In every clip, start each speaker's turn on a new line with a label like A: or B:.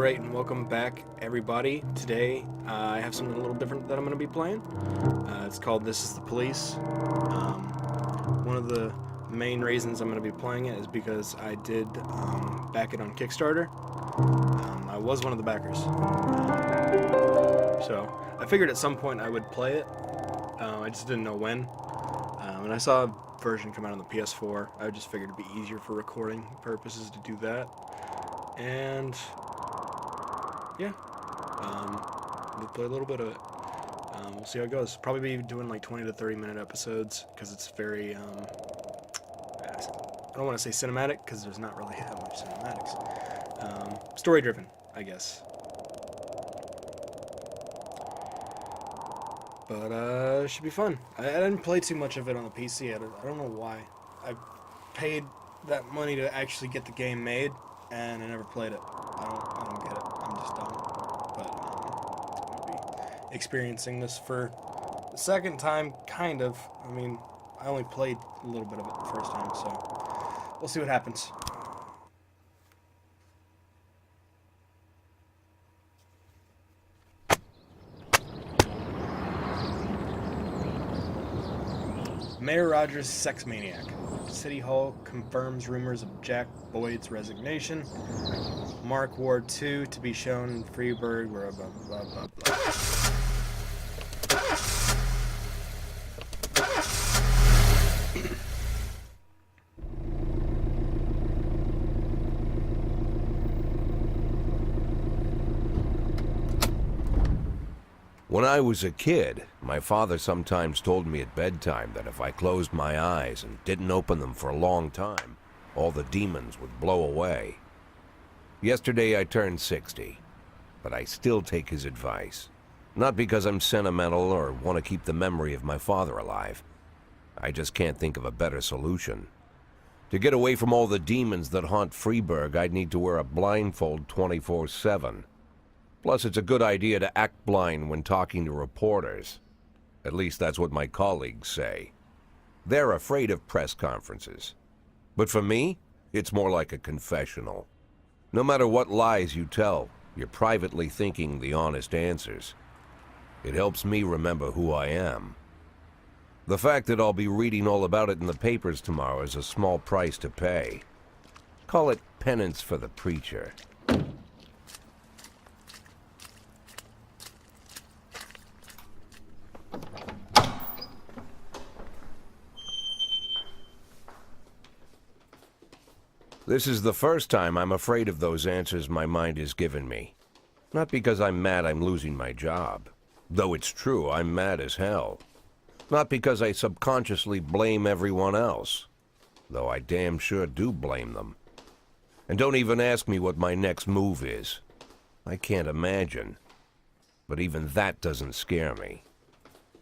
A: Alright, and welcome back, everybody. Today, I have something a little different that I'm going to be playing. It's called This Is the Police. One of the main reasons I'm going to be playing it is because I did back it on Kickstarter. I was one of the backers. So, I figured at some point I would play it. I just didn't know when. And I saw a version come out on the PS4. I just figured it'd be easier for recording purposes to do that. And yeah, we'll play a little bit of it. We'll see how it goes. Probably be doing like 20 to 30 minute episodes because it's very, I don't want to say cinematic because there's not really that much cinematics. Story driven, I guess. But it should be fun. I didn't play too much of it on the PC. I don't know why. I paid that money to actually get the game made, and I never played it. I don't get it. I'm just dumb. But I'm gonna be experiencing this for the second time, kind of. I mean, I only played a little bit of it the first time, so we'll see what happens. Mayor Rogers, sex maniac. City Hall confirms rumors of Jack Boyd's resignation. Mark Ward 2 to be shown in Freeburg. Blah, blah, blah, blah, blah.
B: When I was a kid, my father sometimes told me at bedtime that if I closed my eyes and didn't open them for a long time, all the demons would blow away. Yesterday I turned 60, but I still take his advice. Not because I'm sentimental or want to keep the memory of my father alive. I just can't think of a better solution. To get away from all the demons that haunt Freeburg, I'd need to wear a blindfold 24/7. Plus, it's a good idea to act blind when talking to reporters. At least that's what my colleagues say. They're afraid of press conferences. But for me, it's more like a confessional. No matter what lies you tell, you're privately thinking the honest answers. It helps me remember who I am. The fact that I'll be reading all about it in the papers tomorrow is a small price to pay. Call it penance for the preacher. This is the first time I'm afraid of those answers my mind has given me. Not because I'm mad I'm losing my job. Though it's true, I'm mad as hell. Not because I subconsciously blame everyone else. Though I damn sure do blame them. And don't even ask me what my next move is. I can't imagine. But even that doesn't scare me.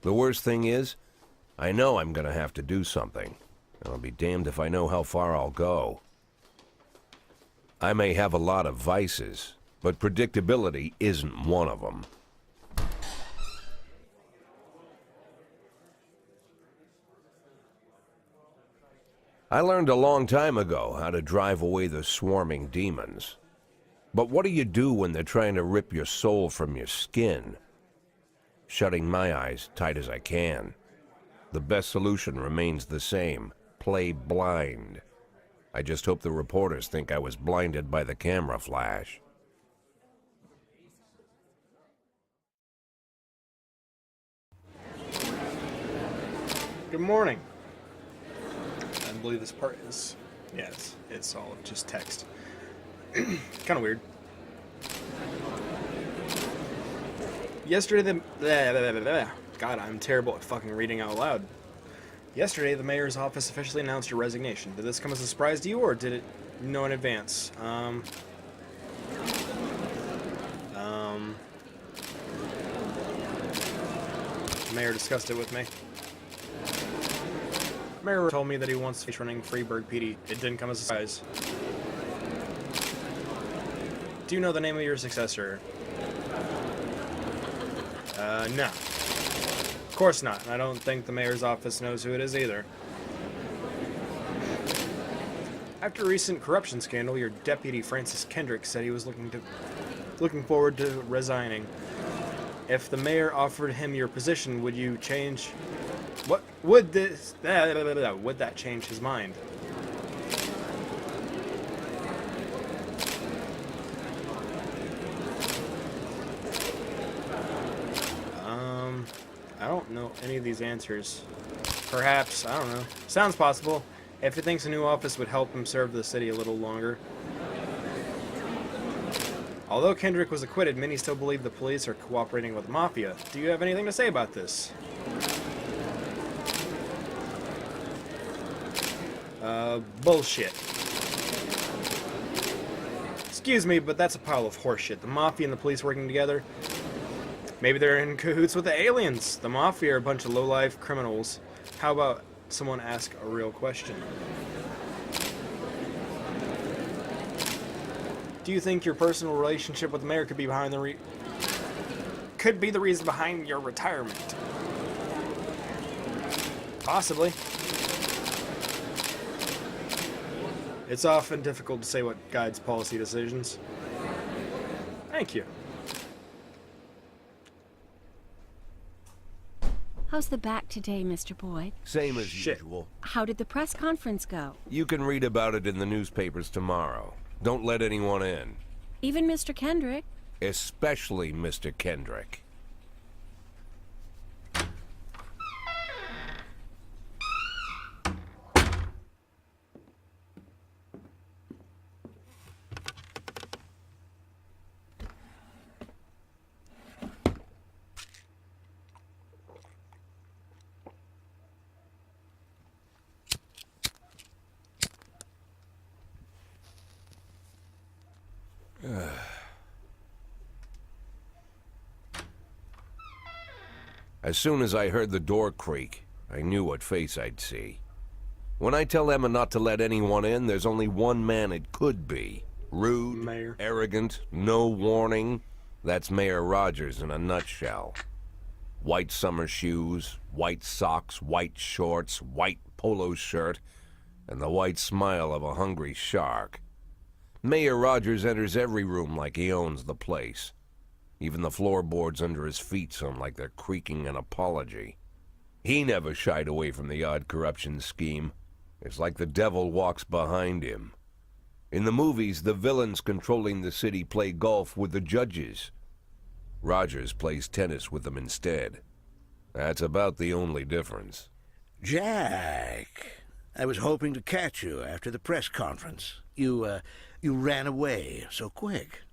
B: The worst thing is, I know I'm gonna have to do something. I'll be damned if I know how far I'll go. I may have a lot of vices, but predictability isn't one of them. I learned a long time ago how to drive away the swarming demons. But what do you do when they're trying to rip your soul from your skin? Shutting my eyes tight as I can. The best solution remains the same: play blind. I just hope the reporters think I was blinded by the camera flash.
A: Good morning. I believe this part is, yeah, it's all just text. Kind of weird. Yesterday God, I'm terrible at fucking reading out loud. Yesterday, the mayor's office officially announced your resignation. Did this come as a surprise to you, or did it know in advance? The mayor discussed it with me. The mayor told me that he wants to be running Freeburg PD. It didn't come as a surprise. Do you know the name of your successor? No. Of course not, and I don't think the mayor's office knows who it is either. After a recent corruption scandal, your deputy, Francis Kendrick, said he was looking to looking forward to resigning. If the mayor offered him your position, would you change? What would this? Would that change his mind? I don't know any of these answers. Perhaps, I don't know. Sounds possible. If he thinks a new office would help him serve the city a little longer. Although Kendrick was acquitted, many still believe the police are cooperating with the Mafia. Do you have anything to say about this? Bullshit. Excuse me, but that's a pile of horseshit. The Mafia and the police working together? Maybe they're in cahoots with the aliens. The Mafia are a bunch of low-life criminals. How about someone ask a real question? Do you think your personal relationship with the mayor could be behind the could be the reason behind your retirement? Possibly. It's often difficult to say what guides policy decisions. Thank you.
C: How's the back today, Mr. Boyd?
B: Same as
A: Shit.
B: usual.
C: How did the press conference go?
B: You can read about it in the newspapers tomorrow. Don't let anyone in.
C: Even Mr. Kendrick?
B: Especially Mr. Kendrick. As soon as I heard the door creak, I knew what face I'd see. When I tell Emma not to let anyone in, there's only one man it could be. Rude,
A: Mayor.
B: arrogant, no warning. That's Mayor Rogers in a nutshell. White summer shoes, white socks, white shorts, white polo shirt, and the white smile of a hungry shark. Mayor Rogers enters every room like he owns the place. Even the floorboards under his feet sound like they're creaking an apology. He never shied away from the odd corruption scheme. It's like the devil walks behind him. In the movies, the villains controlling the city play golf with the judges. Rogers plays tennis with them instead. That's about the only difference.
D: Jack, I was hoping to catch you after the press conference. You ran away so quick.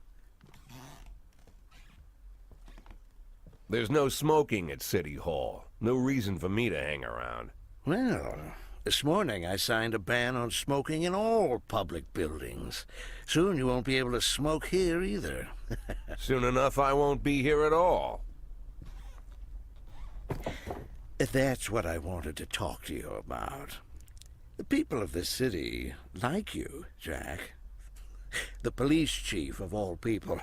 B: There's no smoking at City Hall. No reason for me to hang around.
D: Well, this morning I signed a ban on smoking in all public buildings. Soon you won't be able to smoke here either.
B: Soon enough, I won't be here at all.
D: That's what I wanted to talk to you about. The people of this city like you, Jack. The police chief of all people.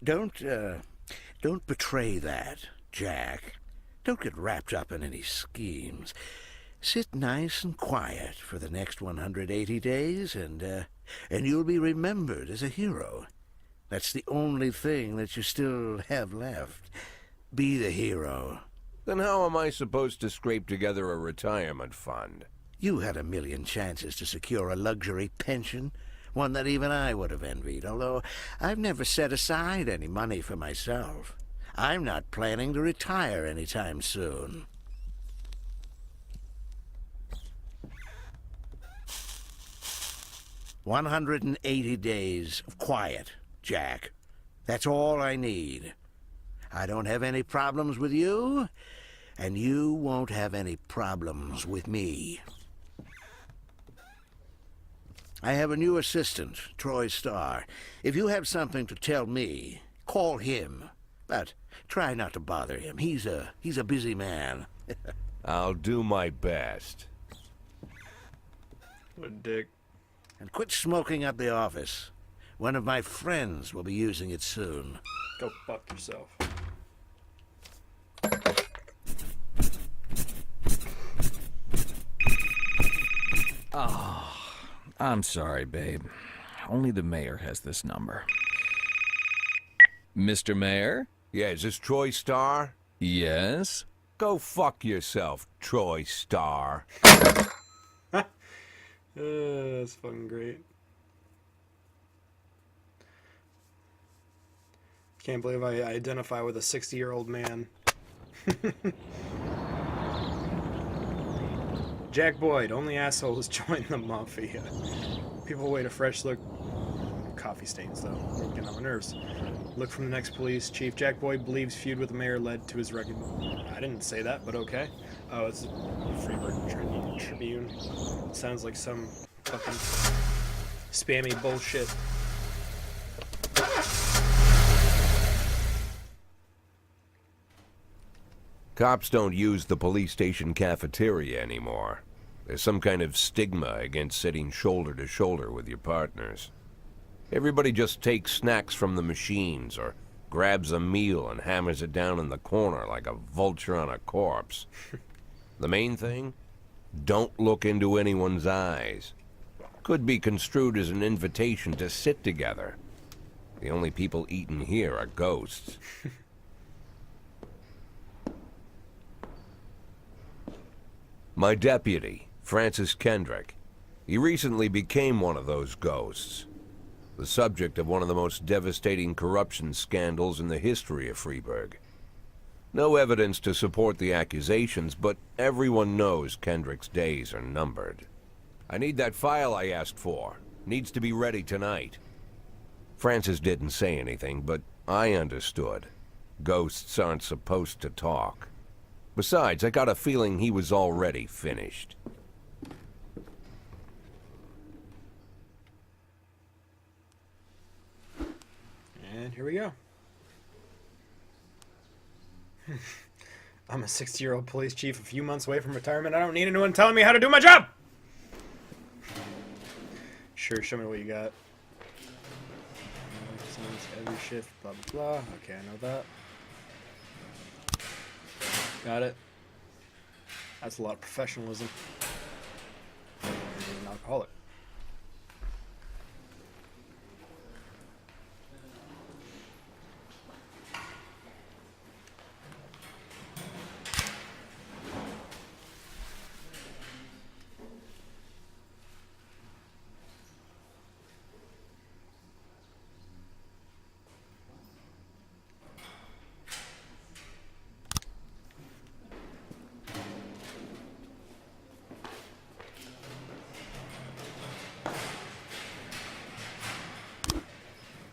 D: Don't betray that, Jack. Don't get wrapped up in any schemes. Sit nice and quiet for the next 180 days, and you'll be remembered as a hero. That's the only thing that you still have left. Be the hero.
B: Then how am I supposed to scrape together a retirement fund?
D: You had a million chances to secure a luxury pension, one that even I would have envied, although I've never set aside any money for myself. I'm not planning to retire anytime soon. "180 days of quiet, Jack. That's all I need. I don't have any problems with you, and you won't have any problems with me. I have a new assistant, Troy Starr. If you have something to tell me, call him. But try not to bother him. He's a busy man.
B: I'll do my best.
A: What a dick.
D: And quit smoking up the office. One of my friends will be using it soon.
A: Go fuck yourself.
E: I'm sorry, babe. Only the mayor has this number. Mr. Mayor?
B: Yeah, is this Troy Star?
E: Yes?
B: Go fuck yourself, Troy Star.
A: That's fucking great. Can't believe I identify with a 60-year-old man. Jack Boyd, only assholes join the mafia. People wait a fresh look. Coffee stains, though. Getting on my nerves. Look from the next police chief. Jack Boyd believes feud with the mayor led to his recognition. I didn't say that, but okay. Oh, it's Freeburg Tribune. Sounds like some fucking spammy bullshit.
B: Cops don't use the police station cafeteria anymore. There's some kind of stigma against sitting shoulder to shoulder with your partners. Everybody just takes snacks from the machines or grabs a meal and hammers it down in the corner like a vulture on a corpse. The main thing? Don't look into anyone's eyes. Could be construed as an invitation to sit together. The only people eating here are ghosts. My deputy, Francis Kendrick. He recently became one of those ghosts. The subject of one of the most devastating corruption scandals in the history of Freeburg. No evidence to support the accusations, but everyone knows Kendrick's days are numbered. I need that file I asked for. Needs to be ready tonight. Francis didn't say anything, but I understood. Ghosts aren't supposed to talk. Besides, I got a feeling he was already finished.
A: And here we go. I'm a 60-year-old police chief a few months away from retirement. I don't need anyone telling me how to do my job! Sure, show me what you got. Every shift, blah, blah, blah. Okay, I know that. Got it. That's a lot of professionalism. He's an alcoholic.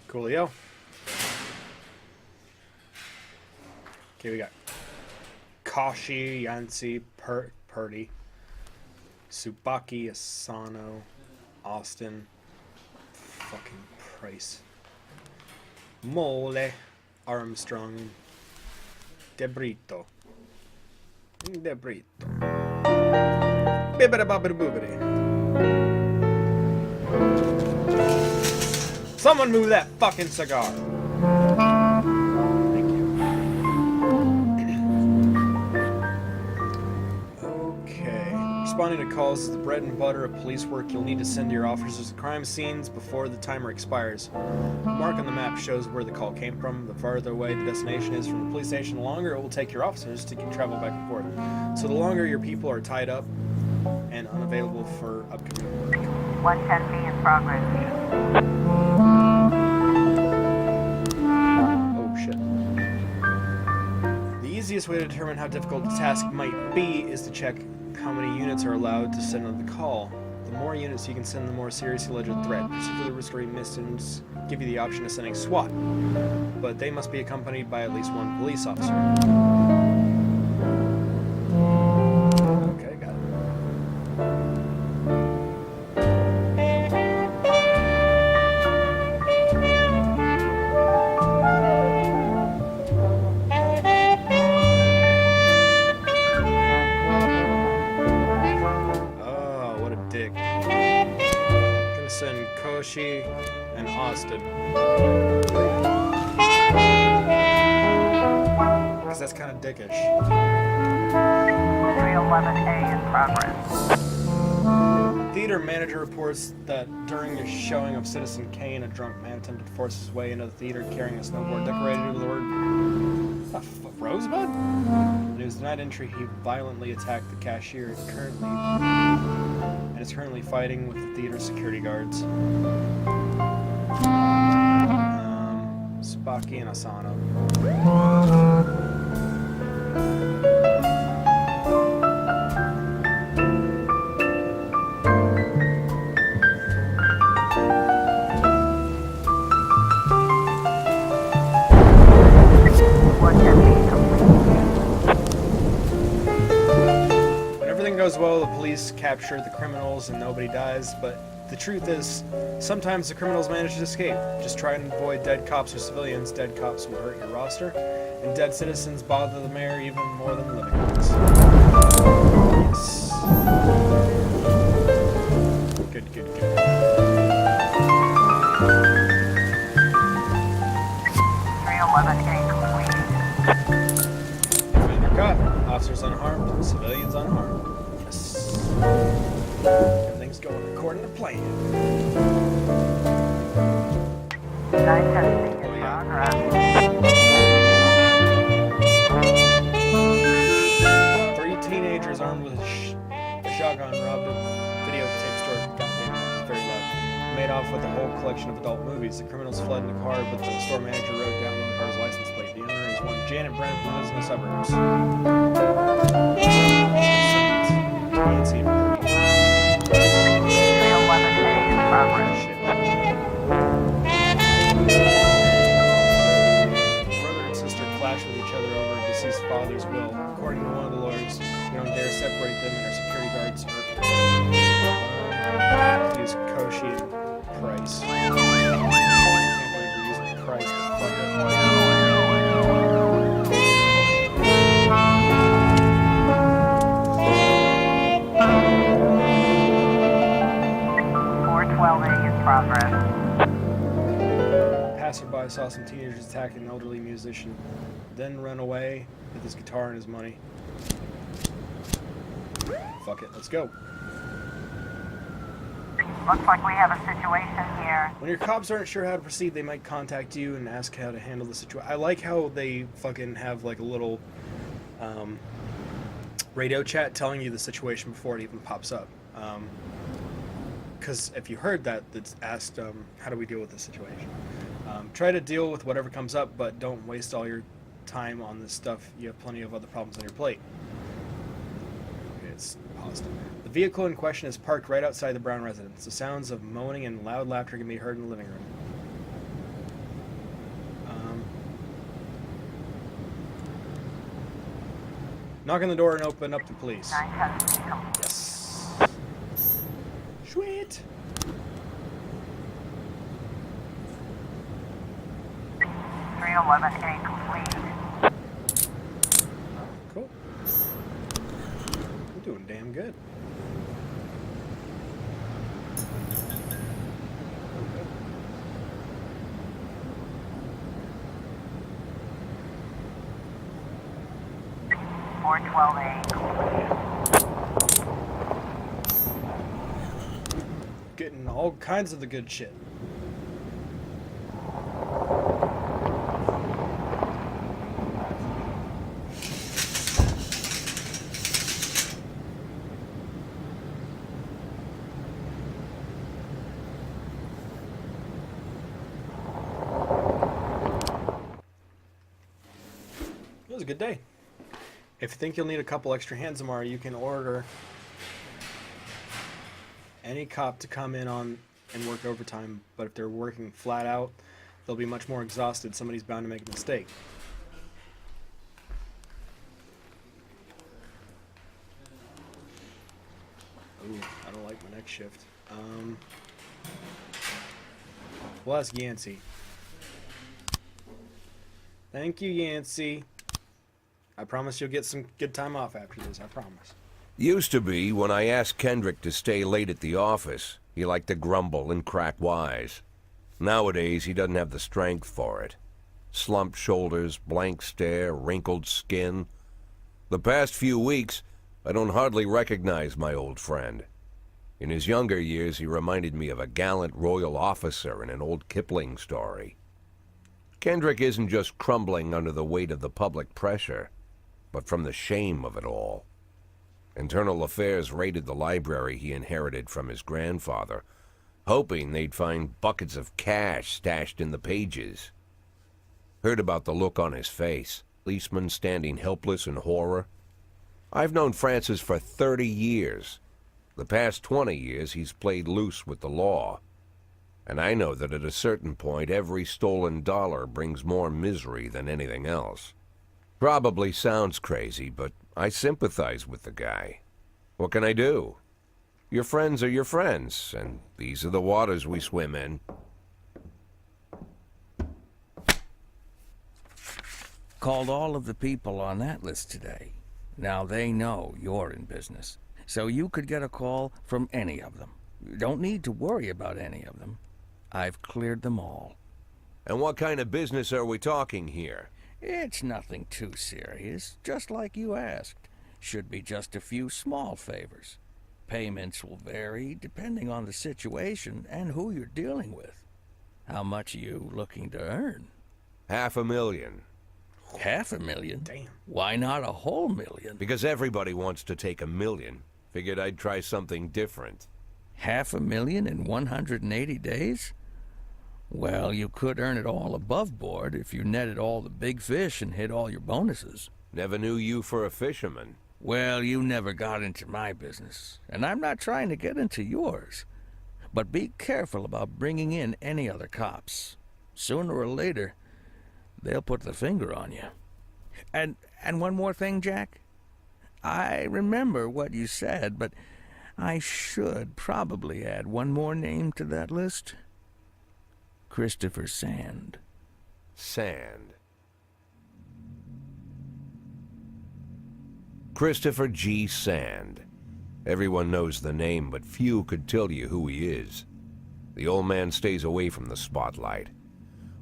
A: Coolio. Okay, we got Kashi, Yancey, Purdy, Tsubaki, Asano, Austin, fucking Price, Mole, Armstrong, Debrito. Bibbidi bobbidi boobidi. Someone move that fucking cigar. Thank you. Okay. Responding to calls is the bread and butter of police work. You'll need to send your officers to crime scenes before the timer expires. The mark on the map shows where the call came from. The farther away the destination is from the police station, the longer it will take your officers to travel back and forth. So the longer your people are tied up and unavailable for upcoming work.
F: 110B in progress.
A: Oh shit. The easiest way to determine how difficult the task might be is to check how many units are allowed to send on the call. The more units you can send, the more serious the alleged threat. Particularly risky missions give you the option of sending SWAT, but they must be accompanied by at least one police officer. Okay, got it. Koshi and Austin. Because that's kind of dickish.
F: 311A in progress.
A: theater manager reports that during a showing of Citizen Kane, a drunk man attempted to force his way into the theater carrying a snowboard decorated with the word Rosebud? In his denied entry, he violently attacked the cashier and is currently fighting with the theater security guards. Spocky and Asano. When everything goes well, the police capture the criminals and nobody dies, but the truth is, sometimes the criminals manage to escape. Just try and avoid dead cops or civilians. Dead cops will hurt your roster, and dead citizens bother the mayor even more than living ones. Yes. Good, good, good.
F: 311A complete.
A: Defender caught. Officers unharmed. Civilians unharmed. Yes. Everything's going according to plan.
F: 910
A: Oh,
F: in
A: yeah.
F: progress.
A: 3 teenagers armed with a shotgun robbed a videotape store. Goddamn, it's very loud. Made off with a whole collection of adult movies. The criminals fled in a car, but the store manager wrote down the car's license plate. The owner is one Janet Brent who lives in the suburbs. Can't see it.
F: 311A in progress.
A: Shit. Brother and sister clash with each other over deceased father's will. According to one of the lawyers, we don't dare separate them, and our security guards use Koshi and Price. I can't believe we're using Price to fuck up.
F: 412A in progress.
A: Passerby saw some teenagers attack an elderly musician, then run away with his guitar and his money. Fuck it, let's go.
F: Looks like we have a situation here.
A: When your cops aren't sure how to proceed, they might contact you and ask how to handle the situation. I like how they fucking have like a little radio chat telling you the situation before it even pops up. Because if you heard that, it's asked, how do we deal with this situation? Try to deal with whatever comes up, but don't waste all your time on this stuff. You have plenty of other problems on your plate. It's paused. The vehicle in question is parked right outside the Brown residence. The sounds of moaning and loud laughter can be heard in the living room. Knock on the door and open up to police.
F: 910 complete.
A: Yes. Sweet.
F: 311A complete.
A: Cool. We're doing damn good. Okay.
F: A complete.
A: Getting all kinds of the good shit. It was a good day. If you think you'll need a couple extra hands tomorrow, you can order any cop to come in on and work overtime, but if they're working flat out, they'll be much more exhausted. Somebody's bound to make a mistake. Ooh, I don't like my next shift. We'll ask Yancey. Thank you, Yancey. I promise you'll get some good time off after this, I promise.
B: Used to be, when I asked Kendrick to stay late at the office, he liked to grumble and crack wise. Nowadays, he doesn't have the strength for it. Slumped shoulders, blank stare, wrinkled skin. The past few weeks, I don't hardly recognize my old friend. In his younger years, he reminded me of a gallant royal officer in an old Kipling story. Kendrick isn't just crumbling under the weight of the public pressure, but from the shame of it all. Internal Affairs raided the library he inherited from his grandfather, hoping they'd find buckets of cash stashed in the pages. Heard about the look on his face, policeman standing helpless in horror. I've known Francis for 30 years. The past 20 years he's played loose with the law. And I know that at a certain point every stolen dollar brings more misery than anything else. Probably sounds crazy, but I sympathize with the guy. What can I do? Your friends are your friends, and these are the waters we swim in.
G: Called all of the people on that list today. Now they know you're in business, so you could get a call from any of them. You don't need to worry about any of them. I've cleared them all.
B: And what kind of business are we talking here?
G: It's nothing too serious, just like you asked. Should be just a few small favors. Payments will vary depending on the situation and who you're dealing with. How much are you looking to earn?
B: $500,000.
G: $500,000?
A: Damn.
G: Why not a whole million?
B: Because everybody wants to take $1 million. Figured I'd try something different.
G: $500,000 in 180 days? Well, you could earn it all above board if you netted all the big fish and hit all your bonuses.
B: Never knew you for a fisherman.
G: Well, you never got into my business, and I'm not trying to get into yours. But be careful about bringing in any other cops. Sooner or later, they'll put the finger on you. And one more thing, Jack. I remember what you said, but I should probably add one more name to that list. Christopher Sand.
B: Sand. Christopher G. Sand. Everyone knows the name, but few could tell you who he is. The old man stays away from the spotlight.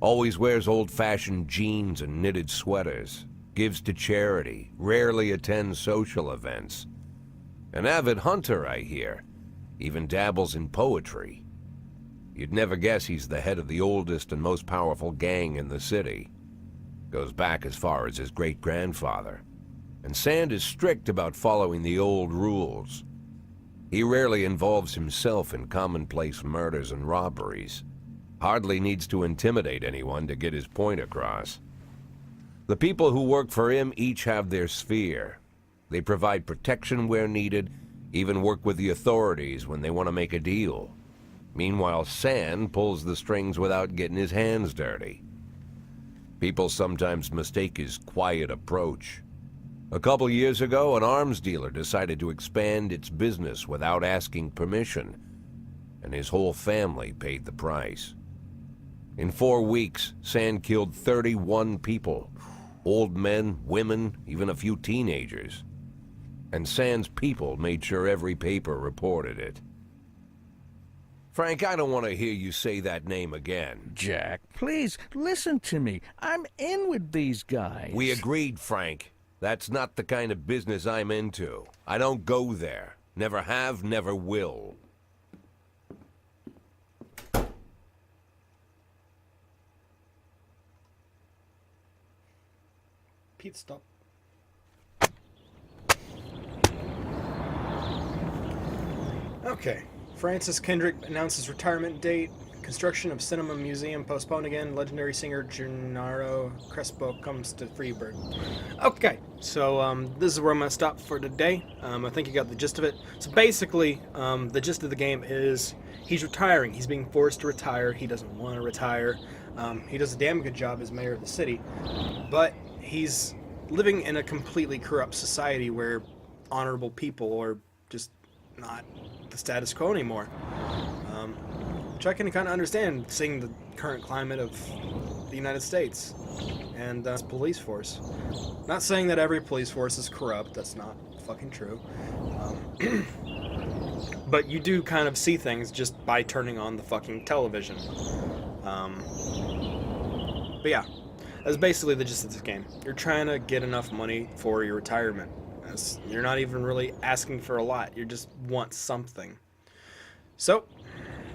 B: Always wears old-fashioned jeans and knitted sweaters. Gives to charity. Rarely attends social events. An avid hunter, I hear. Even dabbles in poetry. You'd never guess he's the head of the oldest and most powerful gang in the city. Goes back as far as his great-grandfather. And Sand is strict about following the old rules. He rarely involves himself in commonplace murders and robberies. Hardly needs to intimidate anyone to get his point across. The people who work for him each have their sphere. They provide protection where needed, even work with the authorities when they want to make a deal. Meanwhile, Sand pulls the strings without getting his hands dirty. People sometimes mistake his quiet approach. A couple years ago, an arms dealer decided to expand its business without asking permission, and his whole family paid the price. In 4 weeks, Sand killed 31 people. Old men, women, even a few teenagers. And Sand's people made sure every paper reported it. Frank, I don't want to hear you say that name again.
G: Jack, please, listen to me. I'm in with these guys.
B: We agreed, Frank. That's not the kind of business I'm into. I don't go there. Never have, never will.
A: Pete, stop. Okay. Francis Kendrick announces retirement date. Construction of Cinema Museum postponed again. Legendary singer Gennaro Crespo comes to Freeburg. Okay, so this is where I'm going to stop for today. I think you got the gist of it. So basically, the gist of the game is he's retiring. He's being forced to retire. He doesn't want to retire. He does a damn good job as mayor of the city. But he's living in a completely corrupt society where honorable people are just not the status quo anymore. Which I can kind of understand, seeing the current climate of the United States and its police force. Not saying that every police force is corrupt, that's not fucking true. But you do kind of see things just by turning on the fucking television. But yeah, that's basically the gist of this game. You're trying to get enough money for your retirement. You're not even really asking for a lot, you just want something. So,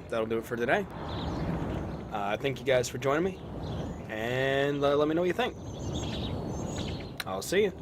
A: that'll do it for today. Thank you guys for joining me, and let me know what you think. I'll see you.